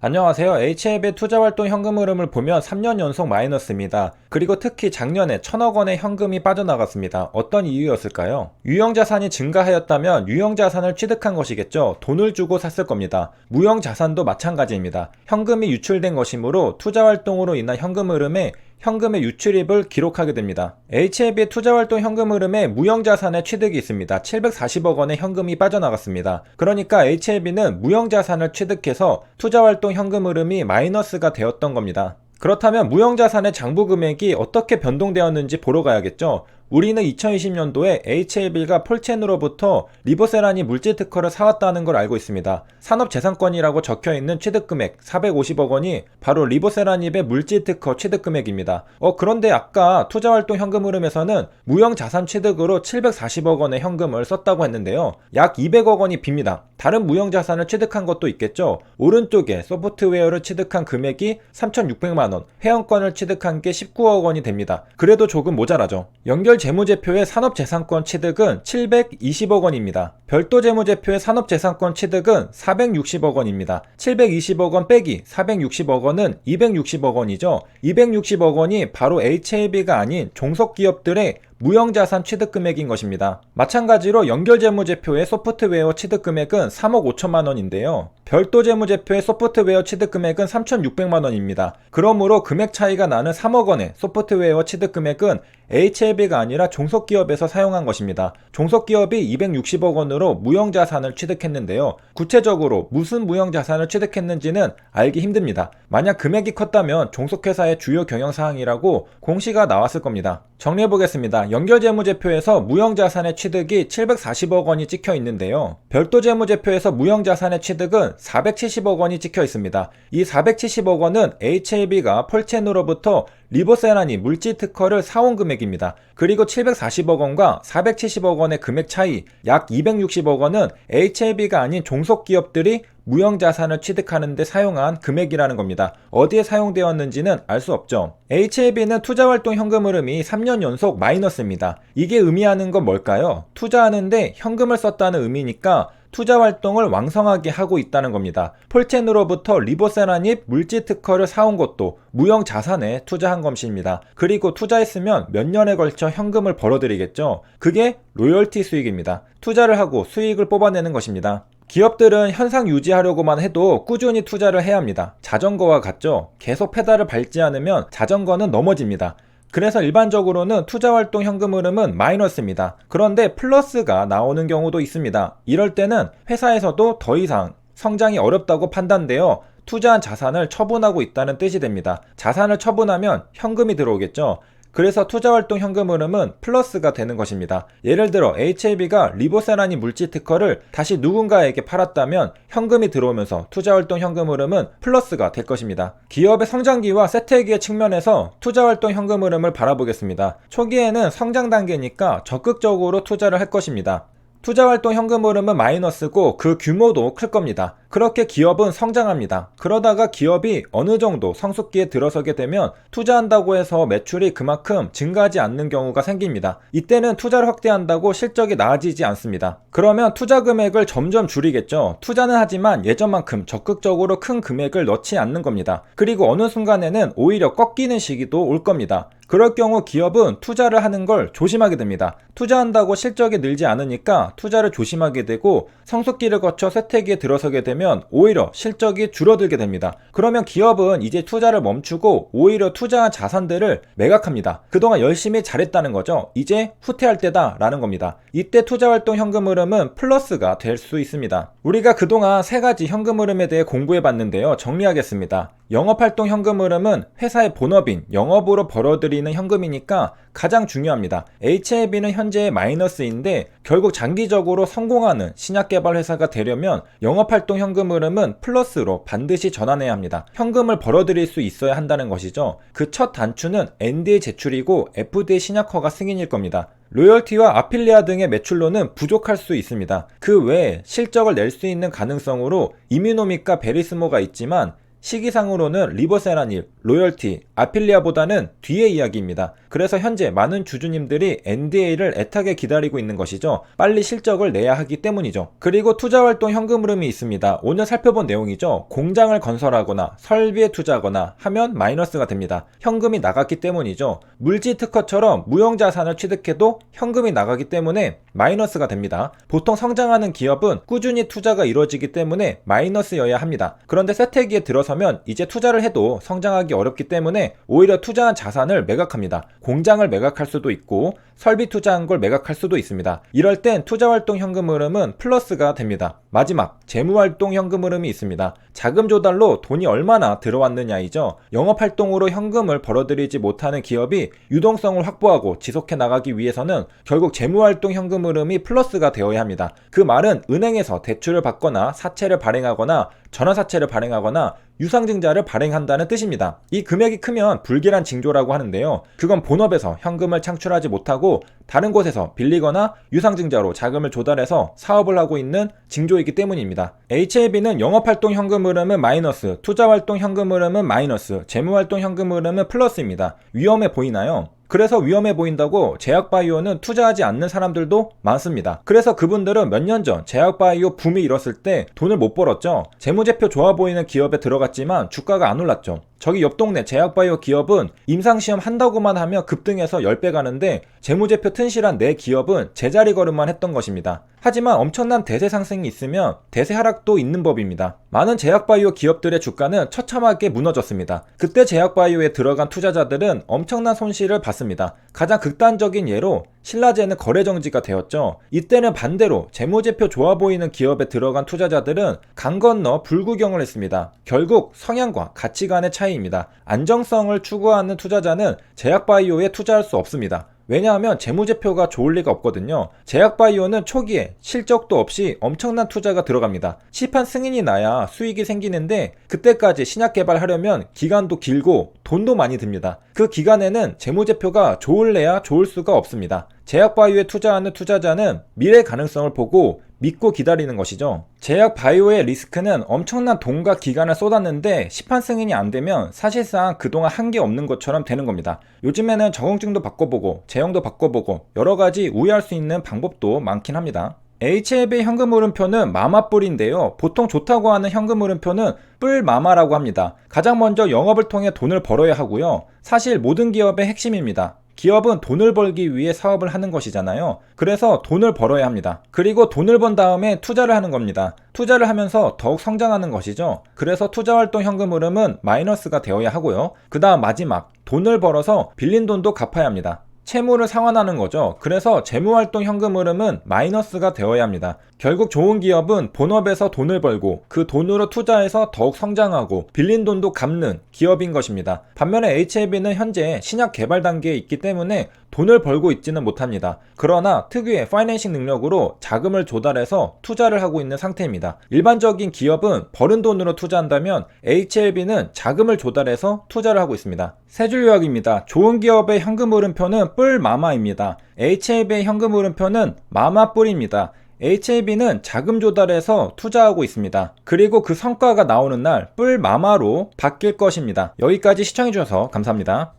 안녕하세요. HLB의 투자활동 현금 흐름을 보면 3년 연속 마이너스입니다. 그리고 특히 작년에 1,000억 원의 현금이 빠져나갔습니다. 어떤 이유였을까요? 유형자산이 증가하였다면 유형자산을 취득한 것이겠죠. 돈을 주고 샀을 겁니다. 무형자산도 마찬가지입니다. 현금이 유출된 것이므로 투자활동으로 인한 현금 흐름에 현금의 유출입을 기록하게 됩니다. HLB의 투자활동 현금 흐름에 무형자산의 취득이 있습니다. 740억 원의 현금이 빠져나갔습니다. 그러니까 HLB는 무형자산을 취득해서 투자활동 현금 흐름이 마이너스가 되었던 겁니다. 그렇다면 무형자산의 장부 금액이 어떻게 변동되었는지 보러 가야겠죠. 우리는 2020년도에 HLB가 폴첸으로부터 리보세라니 물질 특허를 사왔다는 걸 알고 있습니다. 산업재산권이라고 적혀있는 취득금액 450억 원이 바로 리보세라닙의 물질 특허 취득금액입니다. 그런데 아까 투자활동 현금 흐름에서는 무형자산 취득으로 740억 원의 현금을 썼다고 했는데요. 약 200억 원이 빕니다. 다른 무형자산을 취득한 것도 있겠죠. 오른쪽에 소프트웨어를 취득한 금액이 3,600만 원, 회원권을 취득한 게 19억 원이 됩니다. 그래도 조금 모자라죠. 연결 재무제표의 산업재산권 취득은 720억 원입니다. 별도 재무제표의 산업재산권 취득은 460억 원입니다. 720억 원 빼기 460억 원은 260억 원이죠. 260억 원이 바로 HLB가 아닌 종속기업들의 무형자산 취득금액인 것입니다. 마찬가지로 연결재무제표의 소프트웨어 취득금액은 3억 5천만 원인데요. 별도 재무제표의 소프트웨어 취득금액은 3,600만 원입니다. 그러므로 금액 차이가 나는 3억 원의 소프트웨어 취득금액은 HLB가 아니라 종속기업에서 사용한 것입니다. 종속기업이 260억 원으로 무형자산을 취득했는데요. 구체적으로 무슨 무형자산을 취득했는지는 알기 힘듭니다. 만약 금액이 컸다면 종속회사의 주요 경영사항이라고 공시가 나왔을 겁니다. 정리해보겠습니다. 연결재무제표에서 무형자산의 취득이 740억 원이 찍혀 있는데요. 별도 재무제표에서 무형자산의 취득은 470억 원이 찍혀 있습니다. 이 470억 원은 HLB가 폴첸으로부터 리보세라니 물질 특허를 사온 금액입니다. 그리고 740억 원과 470억 원의 금액 차이 약 260억 원은 HLB가 아닌 종속기업들이 무형자산을 취득하는 데 사용한 금액이라는 겁니다. 어디에 사용되었는지는 알 수 없죠. HLB는 투자활동 현금 흐름이 3년 연속 마이너스입니다. 이게 의미하는 건 뭘까요? 투자하는데 현금을 썼다는 의미니까 투자활동을 왕성하게 하고 있다는 겁니다. 폴첸으로부터 리보세라닙 물질 특허를 사온 것도 무형자산에 투자한 것입니다. 그리고 투자했으면 몇 년에 걸쳐 현금을 벌어들이겠죠. 그게 로열티 수익입니다. 투자를 하고 수익을 뽑아내는 것입니다. 기업들은 현상 유지하려고만 해도 꾸준히 투자를 해야 합니다. 자전거와 같죠? 계속 페달을 밟지 않으면 자전거는 넘어집니다. 그래서 일반적으로는 투자활동 현금 흐름은 마이너스입니다. 그런데 플러스가 나오는 경우도 있습니다. 이럴 때는 회사에서도 더 이상 성장이 어렵다고 판단되어 투자한 자산을 처분하고 있다는 뜻이 됩니다. 자산을 처분하면 현금이 들어오겠죠. 그래서 투자활동 현금 흐름은 플러스가 되는 것입니다. 예를 들어 HLB가 리보세라니 물질 특허를 다시 누군가에게 팔았다면 현금이 들어오면서 투자활동 현금 흐름은 플러스가 될 것입니다. 기업의 성장기와 쇠퇴기의 측면에서 투자활동 현금 흐름을 바라보겠습니다. 초기에는 성장 단계니까 적극적으로 투자를 할 것입니다. 투자활동 현금 흐름은 마이너스고 그 규모도 클 겁니다. 그렇게 기업은 성장합니다. 그러다가 기업이 어느 정도 성숙기에 들어서게 되면 투자한다고 해서 매출이 그만큼 증가하지 않는 경우가 생깁니다. 이때는 투자를 확대한다고 실적이 나아지지 않습니다. 그러면 투자 금액을 점점 줄이겠죠. 투자는 하지만 예전만큼 적극적으로 큰 금액을 넣지 않는 겁니다. 그리고 어느 순간에는 오히려 꺾이는 시기도 올 겁니다. 그럴 경우 기업은 투자를 하는 걸 조심하게 됩니다. 투자한다고 실적이 늘지 않으니까 투자를 조심하게 되고 성숙기를 거쳐 쇠퇴기에 들어서게 되면 오히려 실적이 줄어들게 됩니다. 그러면 기업은 이제 투자를 멈추고 오히려 투자한 자산들을 매각합니다. 그동안 열심히 잘했다는 거죠. 이제 후퇴할 때다 라는 겁니다. 이때 투자활동 현금 흐름은 플러스가 될 수 있습니다. 우리가 그동안 세 가지 현금 흐름에 대해 공부해 봤는데요. 정리하겠습니다. 영업활동 현금 흐름은 회사의 본업인 영업으로 벌어들이는 현금이니까 가장 중요합니다. HLB는 현재 마이너스인데 결국 장기적으로 성공하는 신약개발 회사가 되려면 영업활동 현금 흐름은 플러스로 반드시 전환해야 합니다. 현금을 벌어들일 수 있어야 한다는 것이죠. 그 첫 단추는 NDA 제출이고 FDA 신약허가 승인일 겁니다. 로열티와 아필리아 등의 매출로는 부족할 수 있습니다. 그 외에 실적을 낼 수 있는 가능성으로 이뮤노믹과 베리스모가 있지만 시기상으로는 리보세라닙, 로열티, 아필리아보다는 뒤의 이야기입니다. 그래서 현재 많은 주주님들이 NDA를 애타게 기다리고 있는 것이죠. 빨리 실적을 내야 하기 때문이죠. 그리고 투자활동 현금 흐름이 있습니다. 오늘 살펴본 내용이죠. 공장을 건설하거나 설비에 투자하거나 하면 마이너스가 됩니다. 현금이 나갔기 때문이죠. 물지 특허처럼 무형자산을 취득해도 현금이 나가기 때문에 마이너스가 됩니다. 보통 성장하는 기업은 꾸준히 투자가 이루어지기 때문에 마이너스여야 합니다. 그런데 쇠퇴기에 들어서면 이제 투자를 해도 성장하기 어렵기 때문에 오히려 투자한 자산을 매각합니다. 공장을 매각할 수도 있고 설비 투자한 걸 매각할 수도 있습니다. 이럴 땐 투자활동 현금 흐름은 플러스가 됩니다. 마지막, 재무활동 현금 흐름이 있습니다. 자금 조달로 돈이 얼마나 들어왔느냐이죠. 영업활동으로 현금을 벌어들이지 못하는 기업이 유동성을 확보하고 지속해 나가기 위해서는 결국 재무활동 현금 흐름이 플러스가 되어야 합니다. 그 말은 은행에서 대출을 받거나 사채를 발행하거나 전화사채를 발행하거나 유상증자를 발행한다는 뜻입니다. 이 금액이 크면 불길한 징조라고 하는데요. 그건 본업에서 현금을 창출하지 못하고 다른 곳에서 빌리거나 유상증자로 자금을 조달해서 사업을 하고 있는 징조이기 때문입니다. HLB는 영업활동 현금 흐름은 마이너스, 투자활동 현금 흐름은 마이너스, 재무활동 현금 흐름은 플러스입니다. 위험해 보이나요? 그래서 위험해 보인다고 제약바이오는 투자하지 않는 사람들도 많습니다. 그래서 그분들은 몇 년 전 제약바이오 붐이 일었을 때 돈을 못 벌었죠. 재무제표 좋아 보이는 기업에 들어갔지만 주가가 안 올랐죠. 저기 옆 동네 제약바이오 기업은 임상시험 한다고만 하면 급등해서 10배 가는데 재무제표 튼실한 내 기업은 제자리 걸음만 했던 것입니다. 하지만 엄청난 대세 상승이 있으면 대세 하락도 있는 법입니다. 많은 제약바이오 기업들의 주가는 처참하게 무너졌습니다. 그때 제약바이오에 들어간 투자자들은 엄청난 손실을 봤습니다. 가장 극단적인 예로 신라제는 거래 정지가 되었죠. 이때는 반대로 재무제표 좋아 보이는 기업에 들어간 투자자들은 강 건너 불구경을 했습니다. 결국 성향과 가치관의 차이입니다. 안정성을 추구하는 투자자는 제약바이오에 투자할 수 없습니다. 왜냐하면 재무제표가 좋을 리가 없거든요. 제약바이오는 초기에 실적도 없이 엄청난 투자가 들어갑니다. 시판 승인이 나야 수익이 생기는데 그때까지 신약 개발하려면 기간도 길고 돈도 많이 듭니다. 그 기간에는 재무제표가 좋을래야 좋을 수가 없습니다. 제약바이오에 투자하는 투자자는 미래 가능성을 보고 믿고 기다리는 것이죠. 제약바이오의 리스크는 엄청난 돈과 기간을 쏟았는데 시판 승인이 안 되면 사실상 그동안 한 게 없는 것처럼 되는 겁니다. 요즘에는 적응증도 바꿔보고 제형도 바꿔보고 여러가지 우회할 수 있는 방법도 많긴 합니다. HLB 현금 흐름표는 마마뿔인데요. 보통 좋다고 하는 현금 흐름표는 뿔마마라고 합니다. 가장 먼저 영업을 통해 돈을 벌어야 하고요. 사실 모든 기업의 핵심입니다. 기업은 돈을 벌기 위해 사업을 하는 것이잖아요. 그래서 돈을 벌어야 합니다. 그리고 돈을 번 다음에 투자를 하는 겁니다. 투자를 하면서 더욱 성장하는 것이죠. 그래서 투자활동 현금 흐름은 마이너스가 되어야 하고요. 그 다음 마지막, 돈을 벌어서 빌린 돈도 갚아야 합니다. 채무를 상환하는 거죠. 그래서 재무활동 현금 흐름은 마이너스가 되어야 합니다. 결국 좋은 기업은 본업에서 돈을 벌고 그 돈으로 투자해서 더욱 성장하고 빌린 돈도 갚는 기업인 것입니다. 반면에 HLB는 현재 신약 개발 단계에 있기 때문에 돈을 벌고 있지는 못합니다. 그러나 특유의 파이낸싱 능력으로 자금을 조달해서 투자를 하고 있는 상태입니다. 일반적인 기업은 버는 돈으로 투자한다면 HLB는 자금을 조달해서 투자를 하고 있습니다. 세 줄 요약입니다. 좋은 기업의 현금 흐름표는 뿔마마입니다. HLB의 현금 흐름표는 마마뿔입니다. HLB는 자금 조달해서 투자하고 있습니다. 그리고 그 성과가 나오는 날 뿔마마로 바뀔 것입니다. 여기까지 시청해주셔서 감사합니다.